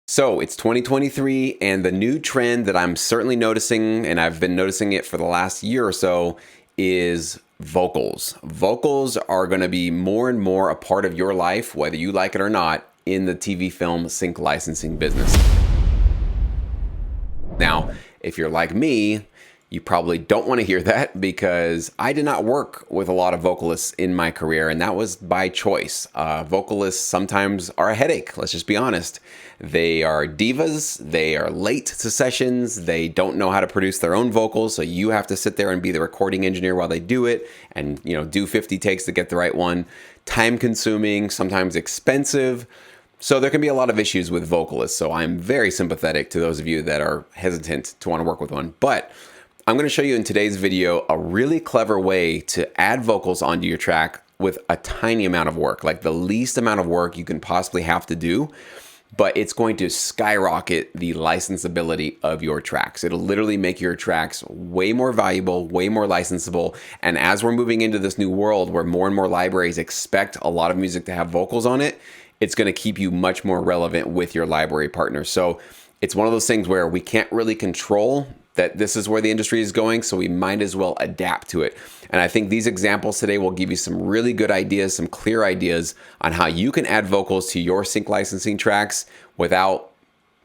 So it's 2023, and the new trend that I'm certainly noticing, and I've been noticing it for the last year or so, is vocals. Vocals are going to be more and more a part of your life, whether you like it or not, in the TV film sync licensing business. Now, if you're like me, you probably don't want to hear that because I did not work with a lot of vocalists in my career, and that was by choice. Vocalists sometimes are a headache, let's just be honest. They are divas, they are late to sessions, they don't know how to produce their own vocals, so you have to sit there and be the recording engineer while they do it and do 50 takes to get the right one. Time consuming, sometimes expensive. So there can be a lot of issues with vocalists, so I'm very sympathetic to those of you that are hesitant to want to work with one. But I'm going to show you in today's video a really clever way to add vocals onto your track with a tiny amount of work, like the least amount of work you can possibly have to do, but it's going to skyrocket the licensability of your tracks. It'll literally make your tracks way more valuable, way more licensable. And as we're moving into this new world where more and more libraries expect a lot of music to have vocals on it, it's going to keep you much more relevant with your library partners. So it's one of those things where we can't really control that this is where the industry is going, so we might as well adapt to it. And I think these examples today will give you some really good ideas, some clear ideas on how you can add vocals to your sync licensing tracks without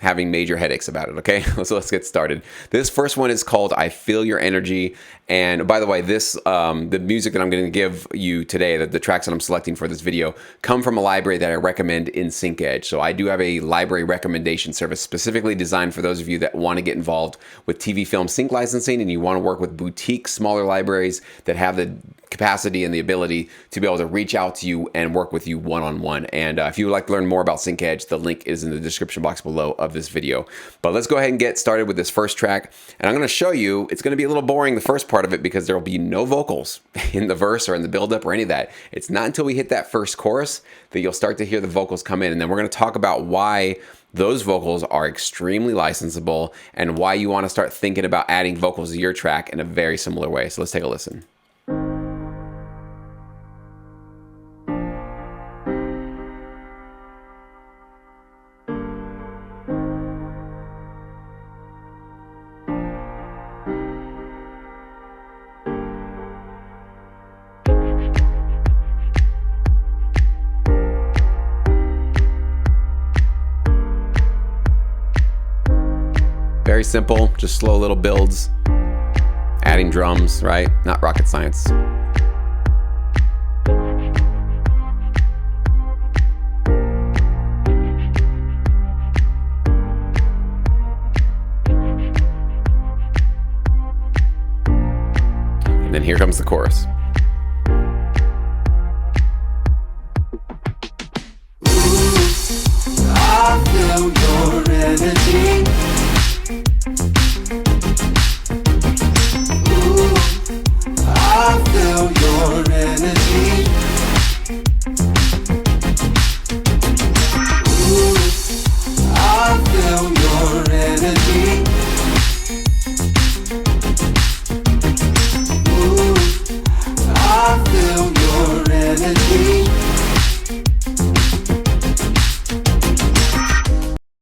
having major headaches about it, okay? So let's get started. This first one is called I Feel Your Energy. And by the way, this the music that I'm going to give you today, the tracks that I'm selecting for this video, come from a library that I recommend in SyncEdge. So I do have a library recommendation service specifically designed for those of you that want to get involved with TV film sync licensing and you want to work with boutique, smaller libraries that have the capacity and the ability to be able to reach out to you and work with you one-on-one. And if you would like to learn more about SyncEdge, the link is in the description box below of this video. But let's go ahead and get started with this first track. And I'm going to show you, it's going to be a little boring, the first part of it, because there will be no vocals in the verse or in the buildup or any of that. It's not until we hit that first chorus that you'll start to hear the vocals come in. And then we're going to talk about why those vocals are extremely licensable and why you want to start thinking about adding vocals to your track in a very similar way. So let's take a listen. Very simple, just slow little builds, adding drums, right? Not rocket science. And then here comes the chorus. I feel your energy. I feel your energy. I feel your energy. I feel your energy.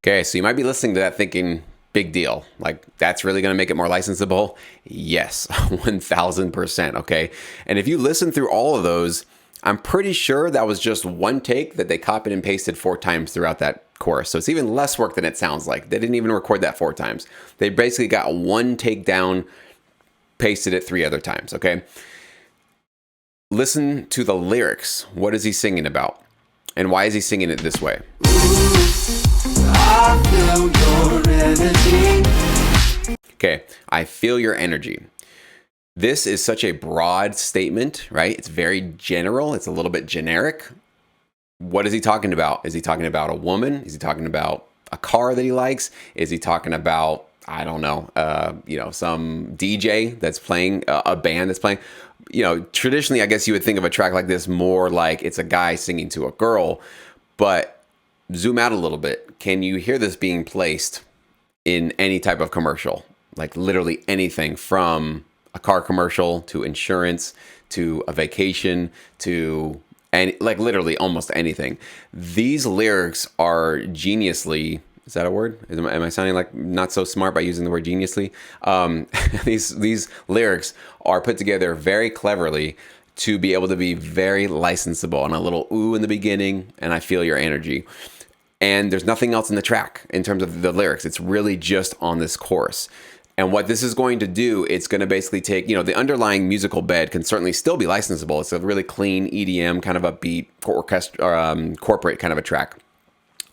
Okay, so you might be listening to that thinking, big deal. Like, that's really going to make it more licensable? Yes, 1000%, okay? And if you listen through all of those, I'm pretty sure that was just one take that they copied and pasted 4 times throughout that chorus. So it's even less work than it sounds like. They didn't even record that 4 times. They basically got one take down, pasted it 3 other times, okay? Listen to the lyrics. What is he singing about? And why is he singing it this way? I feel your energy. Okay, I feel your energy. This is such a broad statement, right? It's very general. It's a little bit generic. What is he talking about? Is he talking about a woman? Is he talking about a car that he likes? Is he talking about, I don't know, some DJ that's playing, a band that's playing? Traditionally, I guess you would think of a track like this more like it's a guy singing to a girl, but zoom out a little bit. Can you hear this being placed in any type of commercial? Like literally anything from a car commercial to insurance to a vacation to literally almost anything. These lyrics are geniusly Is that a word? Am I sounding like not so smart by using the word geniusly? These lyrics are put together very cleverly to be able to be very licensable, and a little ooh in the beginning, and I feel your energy. And there's nothing else in the track in terms of the lyrics. It's really just on this chorus. And what this is going to do, it's going to basically take, the underlying musical bed can certainly still be licensable. It's a really clean EDM kind of upbeat corporate kind of a track.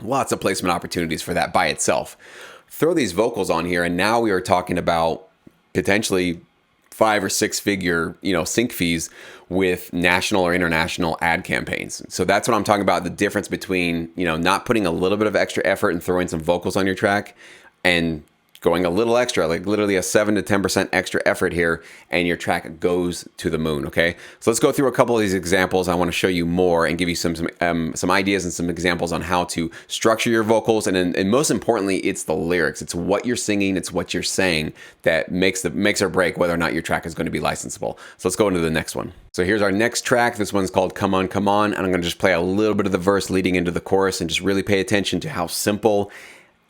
Lots of placement opportunities for that by itself. Throw these vocals on here, and now we are talking about potentially 5 or 6 figure, sync fees with national or international ad campaigns. So that's what I'm talking about. The difference between, not putting a little bit of extra effort and throwing some vocals on your track and going a little extra, like literally a 7 to 10% extra effort here, and your track goes to the moon. Okay, so let's go through a couple of these examples. I want to show you more and give you some ideas and some examples on how to structure your vocals, and most importantly, it's the lyrics. It's what you're singing, it's what you're saying that makes or break whether or not your track is going to be licensable. So let's go into the next one. So here's our next track. This one's called Come On, Come On, and I'm going to just play a little bit of the verse leading into the chorus, and just really pay attention to how simple,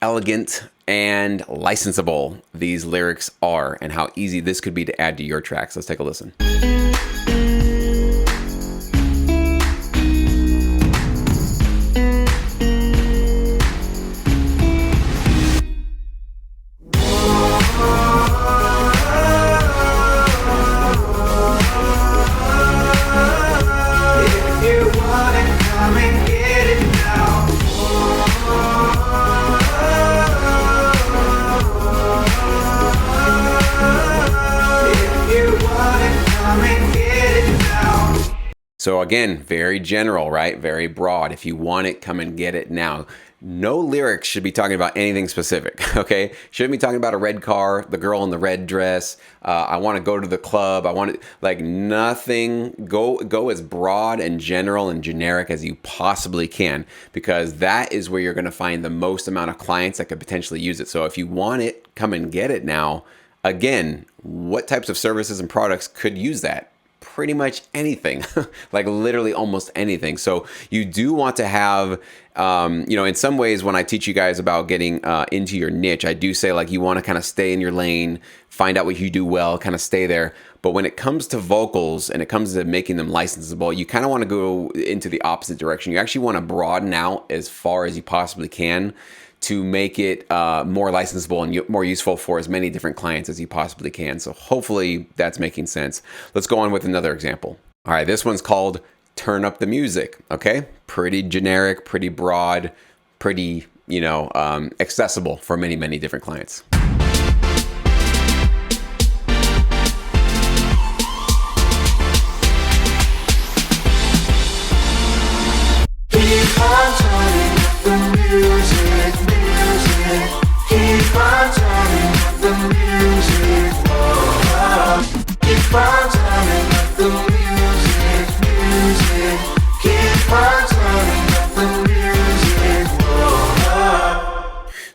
elegant, and licensable these lyrics are, and how easy this could be to add to your tracks. Let's take a listen. So again, very general, right? Very broad. If you want it, come and get it now. No lyrics should be talking about anything specific, okay? Shouldn't be talking about a red car, the girl in the red dress, I want to go to the club, I want to, like, nothing. Go as broad and general and generic as you possibly can, because that is where you're going to find the most amount of clients that could potentially use it. So if you want it, come and get it now. Again, what types of services and products could use that? Pretty much anything, like literally almost anything. So you do want to have, in some ways when I teach you guys about getting into your niche, I do say like you want to kind of stay in your lane, find out what you do well, kind of stay there. But when it comes to vocals and it comes to making them licensable, you kind of want to go into the opposite direction. You actually want to broaden out as far as you possibly can to make it more licensable and more useful for as many different clients as you possibly can. So hopefully that's making sense. Let's go on with another example. All right, this one's called Turn Up the Music, okay? Pretty generic, pretty broad, pretty, accessible for many, many different clients. Keep on turning up the music. Keep on turning up the music. Keep on turning up the music. Keep on turning up the music.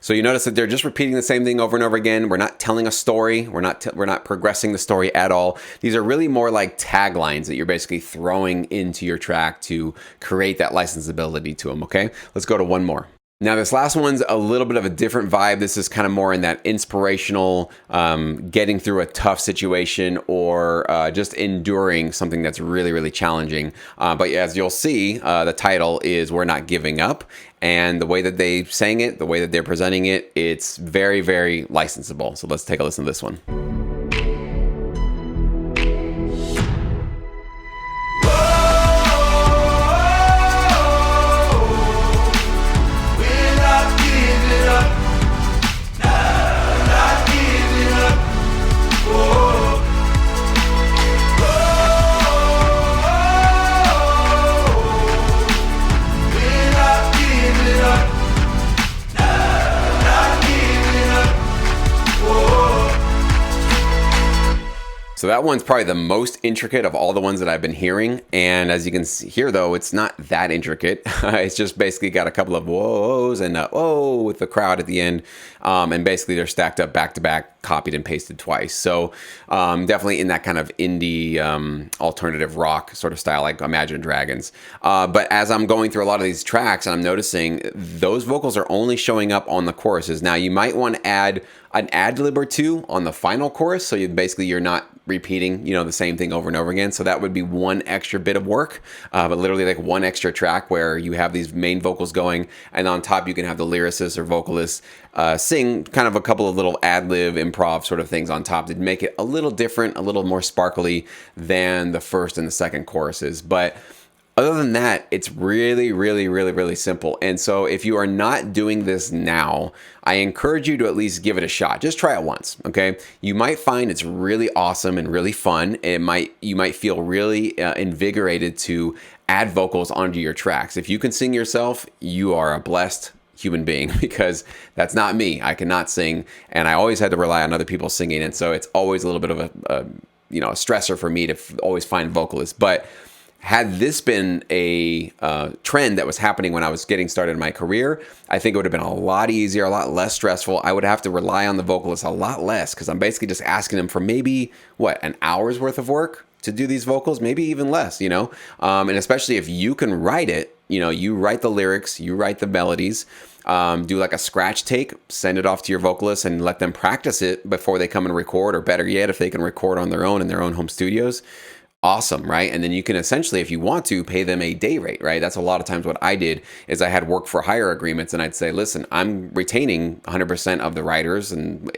So you notice that they're just repeating the same thing over and over again. We're not telling a story. We're not progressing the story at all. These are really more like taglines that you're basically throwing into your track to create that licensability to them, okay? Let's go to one more. Now, this last one's a little bit of a different vibe. This is kind of more in that inspirational, getting through a tough situation or just enduring something that's really, really challenging. But as you'll see, the title is We're Not Giving Up. And the way that they sang it, the way that they're presenting it, it's very, very licensable. So let's take a listen to this one. So that one's probably the most intricate of all the ones that I've been hearing. And as you can see here, though, it's not that intricate. It's just basically got a couple of whoas and whoa with the crowd at the end. And basically they're stacked up back to back copied and pasted twice. So definitely in that kind of indie alternative rock sort of style, like Imagine Dragons. But as I'm going through a lot of these tracks, and I'm noticing those vocals are only showing up on the choruses. Now you might want to add an ad lib or two on the final chorus, so you're not repeating, the same thing over and over again. So that would be one extra bit of work, but literally like one extra track where you have these main vocals going, and on top you can have the lyricist or vocalist sing kind of a couple of little ad lib improv sort of things on top to make it a little different, a little more sparkly than the first and the second choruses. But other than that, it's really, really, really, really simple. And so if you are not doing this now, I encourage you to at least give it a shot. Just try it once, okay? You might find it's really awesome and really fun. You might feel really invigorated to add vocals onto your tracks. If you can sing yourself, you are a blessed human being, because that's not me. I cannot sing, and I always had to rely on other people singing. And so it's always a little bit of a stressor for me to always find vocalists. But had this been a trend that was happening when I was getting started in my career, I think it would have been a lot easier, a lot less stressful. I would have to rely on the vocalist a lot less, because I'm basically just asking them for maybe, an hour's worth of work to do these vocals, maybe even less, and especially if you can write it, you write the lyrics, you write the melodies, do like a scratch take, send it off to your vocalist and let them practice it before they come and record, or better yet, if they can record on their own in their own home studios. Awesome, right? And then you can essentially, if you want to, pay them a day rate, right? That's a lot of times what I did is I had work for hire agreements, and I'd say, listen, I'm retaining 100% of the writers, and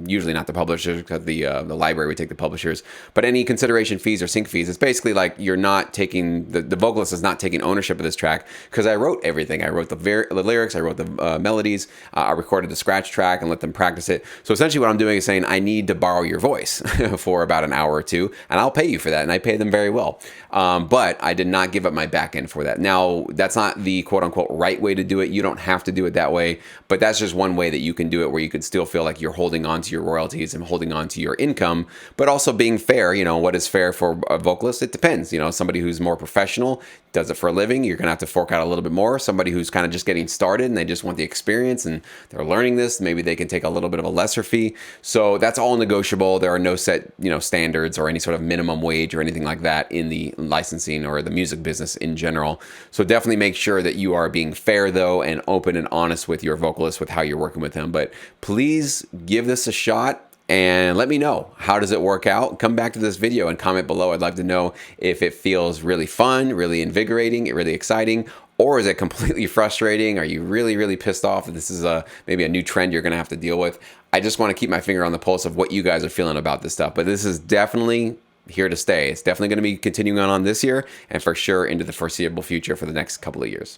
usually not the publishers, because the library would take the publishers, but any consideration fees or sync fees, it's basically like you're not taking, the vocalist is not taking ownership of this track, because I wrote everything. I wrote the lyrics, I wrote the melodies, I recorded the scratch track and let them practice it. So essentially what I'm doing is saying, I need to borrow your voice for about an hour or two, and I'll pay you for that. And I pay them very well. But I did not give up my back end for that. Now, that's not the quote unquote right way to do it. You don't have to do it that way, but that's just one way that you can do it, where you could still feel like you're holding on to your royalties and holding on to your income, but also being fair. What is fair for a vocalist? It depends. Somebody who's more professional, does it for a living, you're going to have to fork out a little bit more. Somebody who's kind of just getting started and they just want the experience and they're learning this, maybe they can take a little bit of a lesser fee. So that's all negotiable. There are no set, standards or any sort of minimum wage or anything like that in the licensing or the music business in general. So definitely make sure that you are being fair, though, and open and honest with your vocalist with how you're working with them. But please give this a shot and let me know, how does it work out? Come back to this video and comment below. I'd love to know if it feels really fun, really invigorating, really exciting, or is it completely frustrating? Are you really, really pissed off that this is maybe a new trend you're going to have to deal with? I just want to keep my finger on the pulse of what you guys are feeling about this stuff. But this is definitely here to stay. It's definitely going to be continuing on this year, and for sure into the foreseeable future for the next couple of years.